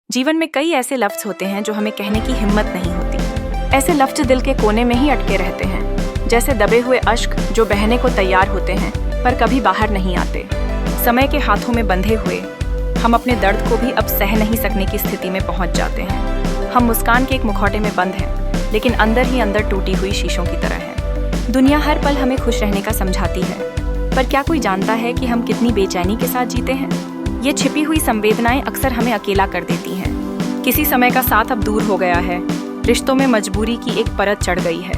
जीवन में कई ऐसे लफ्ज होते हैं जो हमें कहने की हिम्मत नहीं होती। ऐसे लफ्ज दिल के कोने में ही अटके रहते हैं, जैसे दबे हुए अश्क जो बहने को तैयार होते हैं पर कभी बाहर नहीं आते। समय के हाथों में बंधे हुए हम अपने दर्द को भी अब सह नहीं सकने की स्थिति में पहुंच जाते हैं। हम मुस्कान के एक मुखौटे में बंद हैं, लेकिन अंदर ही अंदर टूटी हुई शीशों की तरह हैं। दुनिया हर पल हमें खुश रहने का समझाती है, पर क्या कोई जानता है कि हम कितनी बेचैनी के साथ जीते हैं? ये छिपी हुई संवेदनाएं अक्सर हमें अकेला कर देती हैं। किसी समय का साथ अब दूर हो गया है, रिश्तों में मजबूरी की एक परत चढ़ गई है।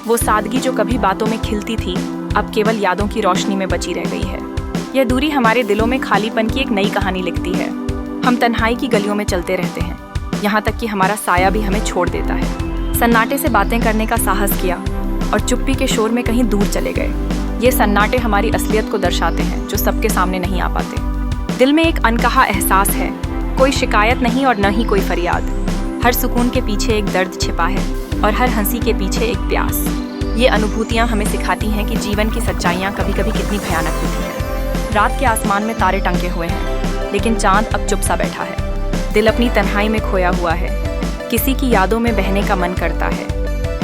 वो सादगी जो कभी बातों में खिलती थी, अब केवल यादों की रोशनी में बची रह गई है। यह दूरी हमारे दिलों में खालीपन की एक नई कहानी लिखती है। हम तन्हाई की गलियों में चलते रहते हैं, यहाँ तक कि हमारा साया भी हमें छोड़ देता है। सन्नाटे से बातें करने का साहस किया और चुप्पी के शोर में कहीं दूर चले गए। ये सन्नाटे हमारी असलियत को दर्शाते हैं, जो सबके सामने नहीं आ पाते। दिल में एक अनकहा एहसास है, कोई शिकायत नहीं और न ही कोई फरियाद। हर सुकून के पीछे एक दर्द छिपा है और हर हंसी के पीछे एक प्यास। ये अनुभूतियाँ हमें सिखाती हैं कि जीवन की सच्चाइयाँ कभी कभी कितनी भयानक होती हैं। रात के आसमान में तारे टंगे हुए हैं, लेकिन चांद अब चुप सा बैठा है। दिल अपनी तन्हाई में खोया हुआ है, किसी की यादों में बहने का मन करता है,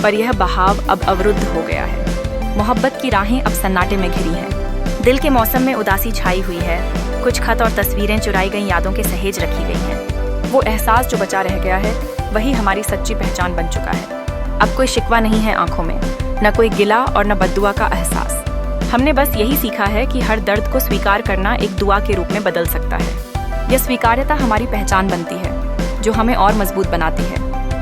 पर यह बहाव अब अवरुद्ध हो गया है। मोहब्बत की राहें अब सन्नाटे में घिरी हैं। दिल के मौसम में उदासी छाई हुई है, कुछ खत और तस्वीरें चुराई गई यादों के सहेज रखी गई हैं। वो एहसास जो बचा रह गया है, वही हमारी सच्ची पहचान बन चुका है। अब कोई शिकवा नहीं है आंखों में, न कोई गिला और न बद्दुआ का एहसास। हमने बस यही सीखा है कि हर दर्द को स्वीकार करना एक दुआ के रूप में बदल सकता है। यह स्वीकार्यता हमारी पहचान बनती है, जो हमें और मजबूत बनाती है।